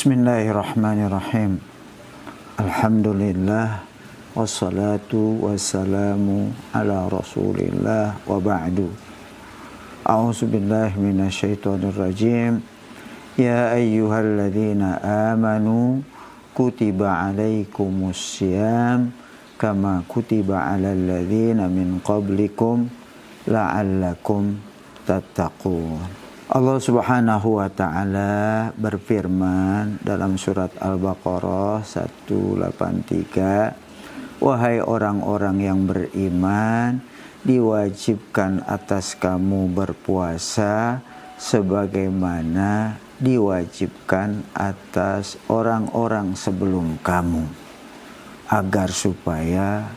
Bismillahirrahmanirrahim. Alhamdulillah wassalatu wassalamu ala Rasulillah wa ba'du. A'udzubillahi minasyaitonir rajim. Ya ayyuhalladzina amanu kutiba alaikumussyam kama kutiba alal ladzina min qablikum la'allakum tattaqun. Allah Subhanahu wa Ta'ala berfirman dalam surat Al-Baqarah 183, wahai orang-orang yang beriman, diwajibkan atas kamu berpuasa sebagaimana diwajibkan atas orang-orang sebelum kamu, agar supaya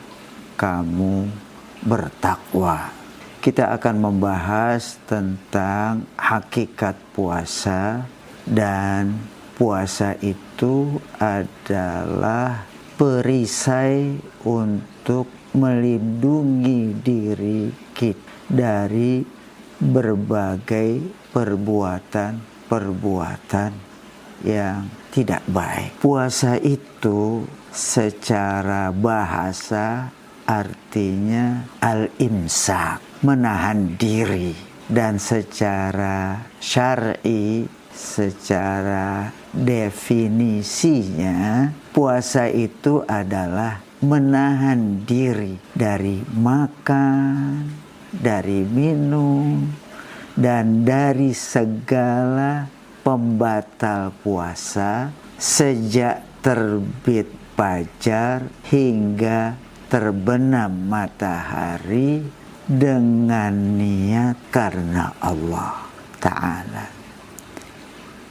kamu bertakwa. Kita akan membahas tentang hakikat puasa, dan puasa itu adalah perisai untuk melindungi diri kita dari berbagai perbuatan-perbuatan yang tidak baik. Puasa itu secara bahasa artinya al-imsak, menahan diri, dan secara syar'i, secara definisinya, puasa itu adalah menahan diri dari makan, dari minum, dan dari segala pembatal puasa sejak terbit fajar hingga terbenam matahari dengan niat karena Allah Ta'ala.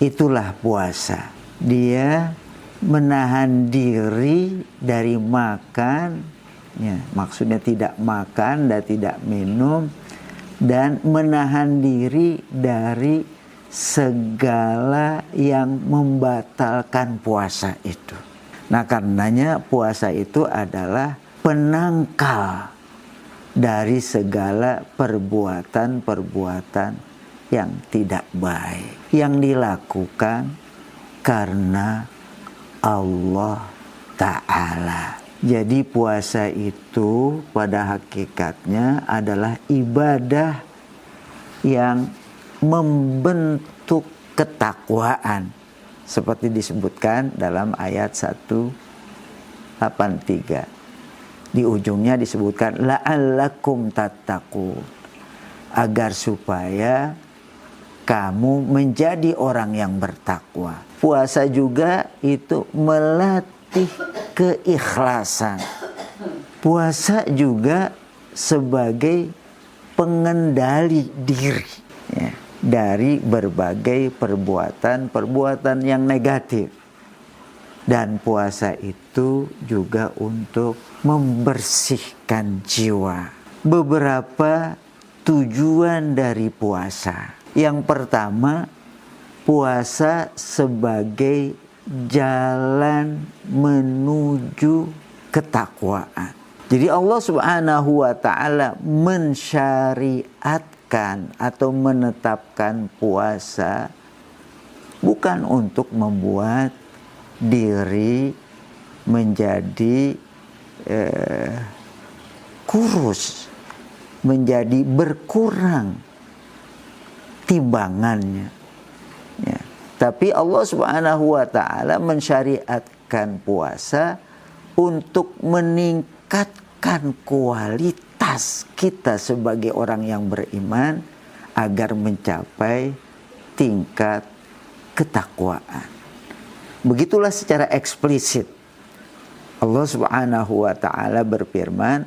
Itulah puasa. Dia menahan diri dari makan, ya, maksudnya tidak makan dan tidak minum, dan menahan diri dari segala yang membatalkan puasa itu. Nah, karenanya puasa itu adalah penangkal dari segala perbuatan-perbuatan yang tidak baik, yang dilakukan karena Allah Ta'ala. Jadi puasa itu pada hakikatnya adalah ibadah yang membentuk ketakwaan, seperti disebutkan dalam ayat 183. Di ujungnya disebutkan la'allakum tattaqun, agar supaya kamu menjadi orang yang bertakwa. Puasa juga itu melatih keikhlasan. Puasa juga sebagai pengendali diri, ya, dari berbagai perbuatan yang negatif. Dan puasa itu juga untuk membersihkan jiwa. Beberapa tujuan dari puasa. Yang pertama, puasa sebagai jalan menuju ketakwaan. Jadi Allah Subhanahu wa Ta'ala mensyariatkan atau menetapkan puasa bukan untuk membuat diri menjadi kurus, menjadi berkurang timbangannya, ya. Tapi Allah Subhanahu wa Ta'ala mensyariatkan puasa untuk meningkatkan kualitas kita sebagai orang yang beriman agar mencapai tingkat ketakwaan. Begitulah secara eksplisit Allah Subhanahu wa Ta'ala berfirman,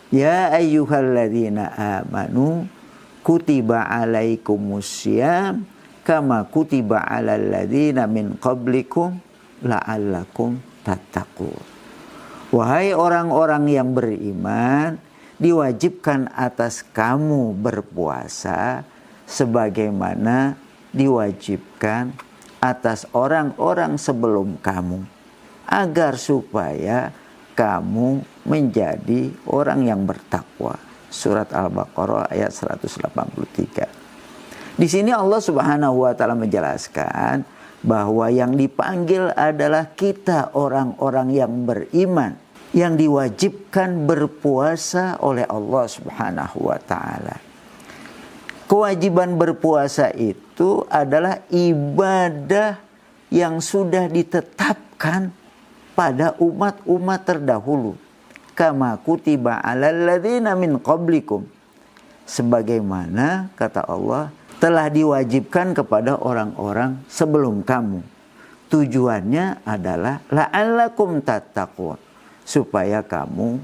ya ayyuhalladzina amanu kutiba alaikumussyam kama kutiba alal ladzina min qablikum la'allakum tattaqun. Wahai orang-orang yang beriman, diwajibkan atas kamu berpuasa sebagaimana diwajibkan atas orang-orang sebelum kamu, agar supaya kamu menjadi orang yang bertakwa. Surat Al-Baqarah ayat 183. Di sini Allah Subhanahu wa Ta'ala menjelaskan bahwa yang dipanggil adalah kita orang-orang yang beriman, yang diwajibkan berpuasa oleh Allah Subhanahu wa ta'ala. Kewajiban berpuasa itu adalah ibadah yang sudah ditetapkan pada umat-umat terdahulu. Kama kutiba 'alal ladzina min qablikum. Sebagaimana kata Allah telah diwajibkan kepada orang-orang sebelum kamu. Tujuannya adalah la'allakum tattaqun, supaya kamu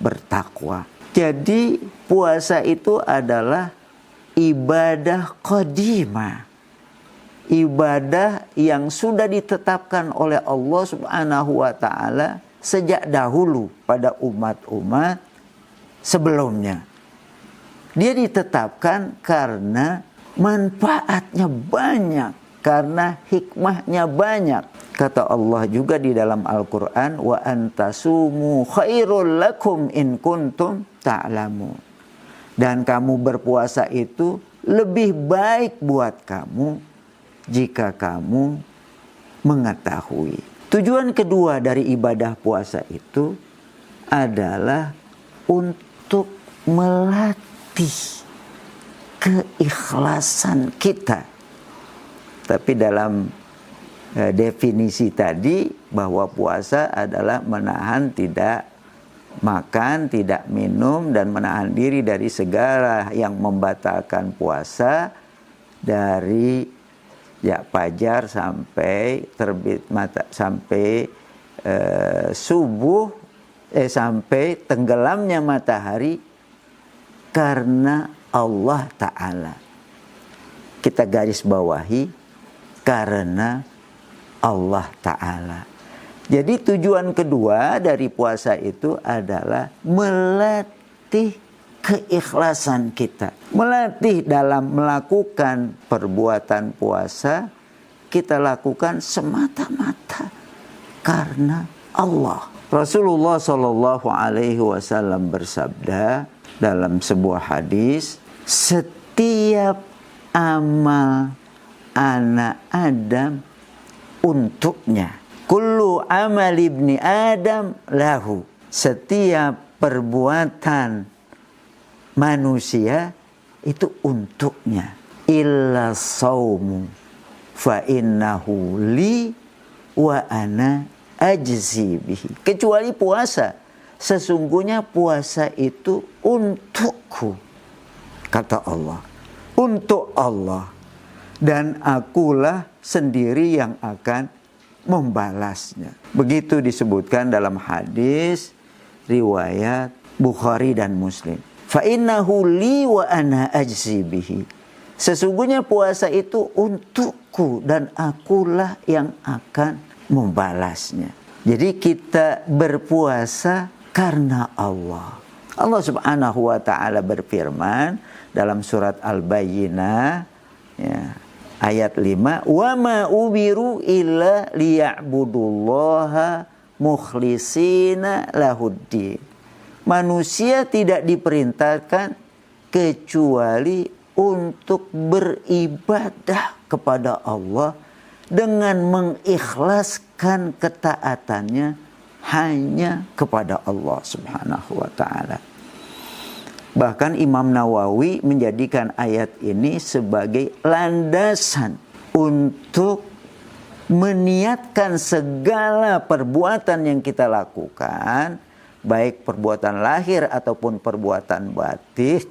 bertakwa. Jadi puasa itu adalah ibadah qadimah, ibadah yang sudah ditetapkan oleh Allah Subhanahu wa ta'ala sejak dahulu pada umat-umat sebelumnya. Dia ditetapkan karena manfaatnya banyak, karena hikmahnya banyak. Kata Allah juga di dalam Al-Quran, wa antasumu khairul lakum in kuntum ta'lamun. Dan kamu berpuasa itu lebih baik buat kamu jika kamu mengetahui. Tujuan kedua dari ibadah puasa itu adalah untuk melatih keikhlasan kita. Tapi dalam definisi tadi bahwa puasa adalah menahan tidak makan, tidak minum, dan menahan diri dari segala yang membatalkan puasa dari fajar sampai terbit mata, sampai subuh, sampai tenggelamnya matahari karena Allah Ta'ala. Kita garis bawahi, karena Allah Ta'ala. Jadi tujuan kedua dari puasa itu adalah melatih keikhlasan kita. Melatih dalam melakukan perbuatan puasa, kita lakukan semata-mata karena Allah. Rasulullah SAW bersabda dalam sebuah hadis, setiap amal anak Adam untuknya. Kullu amal ibni Adam lahu. Setiap perbuatan manusia itu untuknya. Illa saumu fa innahu li wa ana ajzi bihi. Kecuali puasa. Sesungguhnya puasa itu untukku, kata Allah. Untuk Allah. Dan akulah sendiri yang akan membalasnya. Begitu disebutkan dalam hadis riwayat Bukhari dan Muslim. Fa innahu li wa ana ajzi bihi. Sesungguhnya puasa itu untukku dan akulah yang akan membalasnya. Jadi kita berpuasa karena Allah. Allah Subhanahu wa ta'ala berfirman dalam surat Al-Bayyinah, ya, ayat 5, wa ma umiru illa liya'budullaha mukhlisina lahuddin. Manusia tidak diperintahkan kecuali untuk beribadah kepada Allah dengan mengikhlaskan ketaatannya hanya kepada Allah Subhanahu wa ta'ala. Bahkan Imam Nawawi menjadikan ayat ini sebagai landasan untuk meniatkan segala perbuatan yang kita lakukan, baik perbuatan lahir ataupun perbuatan batin,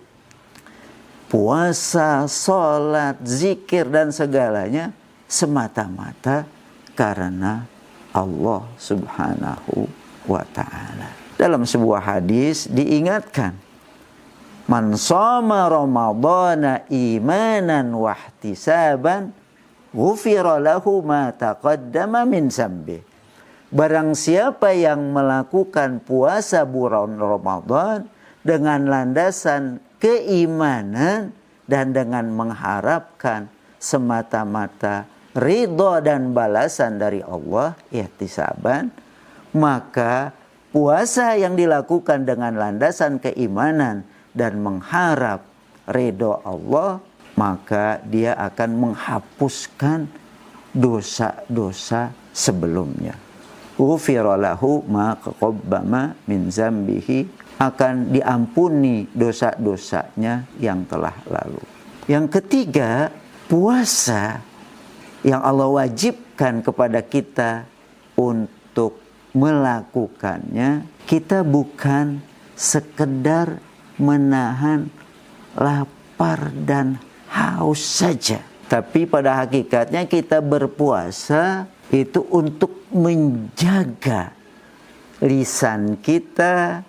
puasa, sholat, zikir, dan segalanya semata-mata karena Allah Subhanahu wa ta'ala. Dalam sebuah hadis diingatkan, man shoma ramadhana imanan wahtisaban ghufira lahu ma taqaddama min dzambi. Barang siapa yang melakukan puasa bulan Ramadan dengan landasan keimanan dan dengan mengharapkan semata-mata ridha dan balasan dari Allah, ihtisaban, maka puasa yang dilakukan dengan landasan keimanan dan mengharap ridha Allah, maka dia akan menghapuskan dosa-dosa sebelumnya. Ghufira lahu ma taqaddama min zambihi, akan diampuni dosa-dosanya yang telah lalu. Yang ketiga, puasa yang Allah wajibkan kepada kita untuk melakukannya, kita bukan sekedar menahan lapar dan haus saja, tapi pada hakikatnya kita berpuasa itu untuk menjaga lisan kita,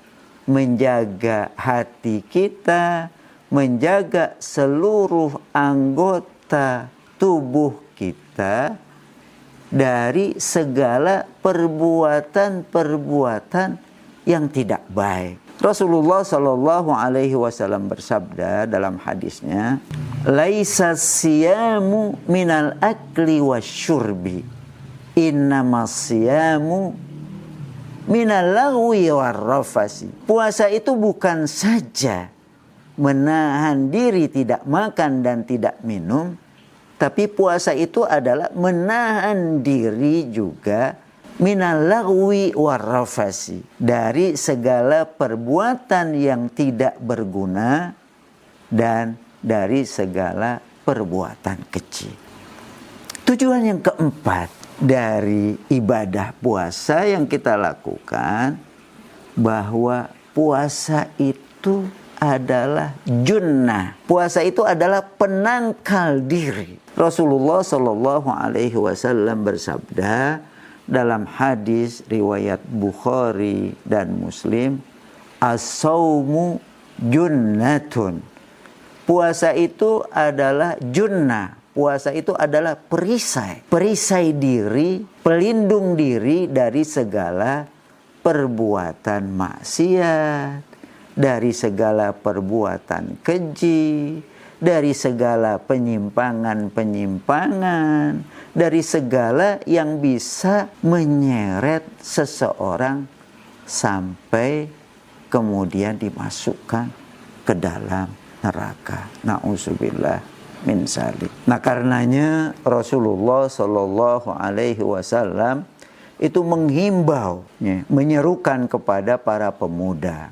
menjaga hati kita, menjaga seluruh anggota tubuh kita dari segala perbuatan-perbuatan yang tidak baik. Rasulullah Shallallahu Alaihi Wasallam bersabda dalam hadisnya, "Laisa siyamu minal akli wasyurbi, innamas siyamu minal lagwi warrafasi." Puasa itu bukan saja menahan diri tidak makan dan tidak minum, tapi puasa itu adalah menahan diri juga minal lagwi warrafasi, dari segala perbuatan yang tidak berguna dan dari segala perbuatan kecil. Tujuan yang keempat dari ibadah puasa yang kita lakukan, bahwa puasa itu adalah junnah. Puasa itu adalah penangkal diri. Rasulullah Shallallahu Alaihi Wasallam bersabda dalam hadis riwayat Bukhari dan Muslim, as-saumu junnatun. Puasa itu adalah junnah. Puasa itu adalah perisai. Perisai diri, pelindung diri dari segala perbuatan maksiat, dari segala perbuatan keji, dari segala penyimpangan-penyimpangan, dari segala yang bisa menyeret seseorang sampai kemudian dimasukkan ke dalam neraka. Na'udzubillah min dzalik. Nah, karenanya Rasulullah Shallallahu Alaihi Wasallam itu menghimbau, menyerukan kepada para pemuda.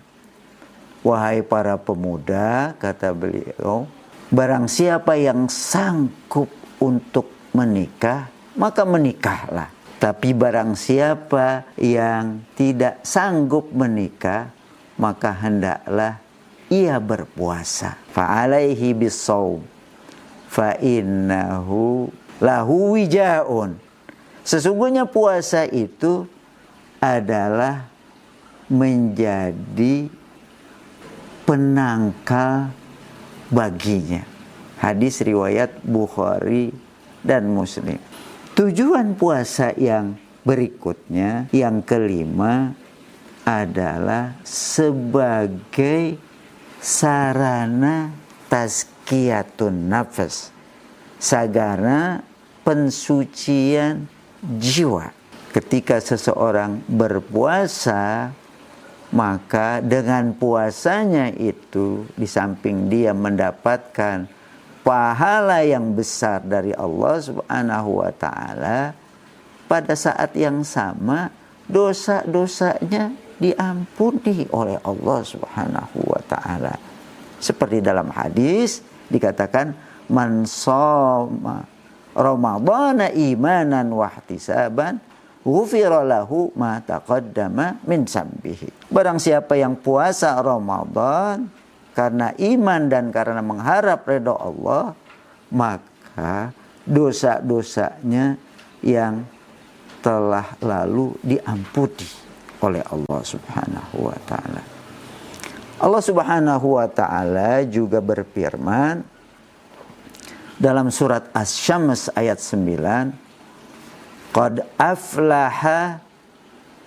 Wahai para pemuda, kata beliau, barang siapa yang sanggup untuk menikah, maka menikahlah. Tapi barang siapa yang tidak sanggup menikah, maka hendaklah ia berpuasa. Fa'alaihi bis-shaum fa innahu lahu wijaun. Sesungguhnya puasa itu adalah menjadi penangkal baginya. Hadis riwayat Bukhari dan Muslim. Tujuan puasa yang berikutnya, yang kelima, adalah sebagai sarana tazkiyatun nafas, sarana pensucian jiwa. Ketika seseorang berpuasa, maka dengan puasanya itu, di samping dia mendapatkan pahala yang besar dari Allah Subhanahu wa Ta'ala, pada saat yang sama dosa-dosanya diampuni oleh Allah Subhanahu wa Ta'ala. Seperti dalam hadis dikatakan, man shoma ramadhana imanan wahtisaban ghufira lahu ma taqaddama min zambihi. Barang siapa yang puasa Ramadan karena iman dan karena mengharap ridha Allah, maka dosa-dosanya yang telah lalu diampuni oleh Allah Subhanahu wa Ta'ala. Allah Subhanahu wa Ta'ala juga berfirman dalam surat Asy-Syams ayat 9, qad aflaha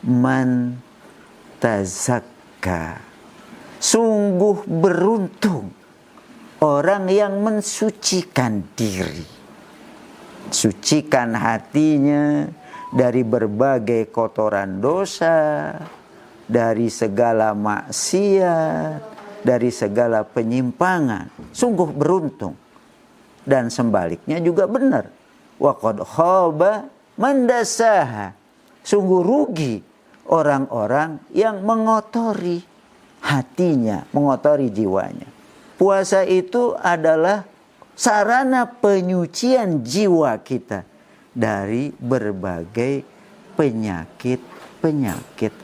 man tazakka. Sungguh beruntung orang yang mensucikan diri, sucikan hatinya dari berbagai kotoran dosa, dari segala maksiat, dari segala penyimpangan. Sungguh beruntung. Dan sebaliknya juga benar. wa qad khaba man dassaha. Sungguh rugi orang-orang yang mengotori hatinya, mengotori jiwanya. Puasa itu adalah sarana penyucian jiwa kita dari berbagai penyakit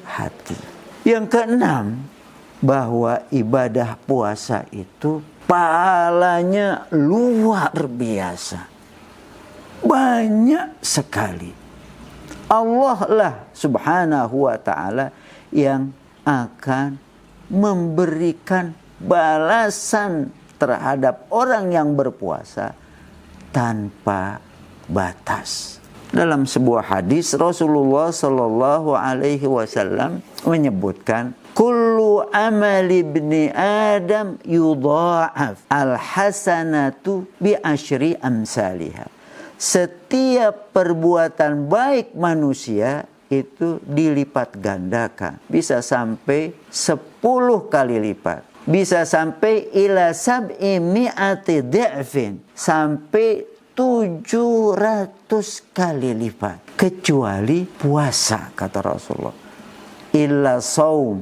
hati. Yang keenam, bahwa ibadah puasa itu pahalanya luar biasa. Banyak sekali. Allah lah subhanahu wa ta'ala yang akan memberikan balasan terhadap orang yang berpuasa tanpa batas. Dalam sebuah hadis Rasulullah Shallallahu Alaihi Wasallam menyebutkan, kullu amali ibni Adam yudha'af al-hasanatu bi asyri amsalihha. Setiap perbuatan baik manusia itu dilipat gandakan. Bisa sampai 10 kali lipat. Bisa sampai ila sab'i mi'ati di'fin. Sampai 700 kali lipat. Kecuali puasa, kata Rasulullah. Illa saum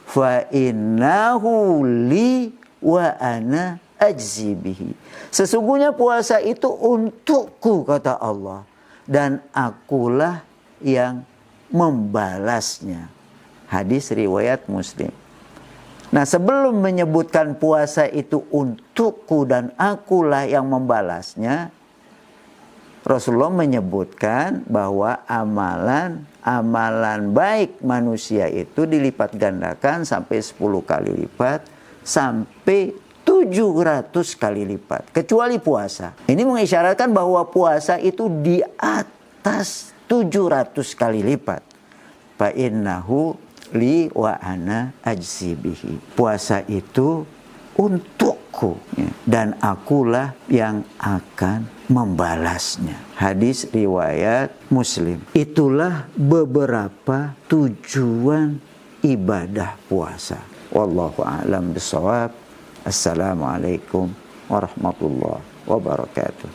fa innahu li wa ana ajzi bihi. Sesungguhnya puasa itu untukku, kata Allah, dan akulah yang membalasnya. Hadis riwayat Muslim. Nah, sebelum menyebutkan puasa itu untukku dan akulah yang membalasnya, Rasulullah menyebutkan bahwa amalan baik manusia itu dilipat gandakan sampai 10 kali lipat, sampai 700 kali lipat, kecuali puasa. Ini mengisyaratkan bahwa puasa itu di atas 700 kali lipat. Fa innahu li wa ana ajzi bihi. Puasa itu untukku dan akulah yang akan membalasnya. Hadis riwayat Muslim. Itulah beberapa tujuan ibadah puasa. Wallahu a'lam bishawab. Assalamualaikum warahmatullahi wabarakatuh.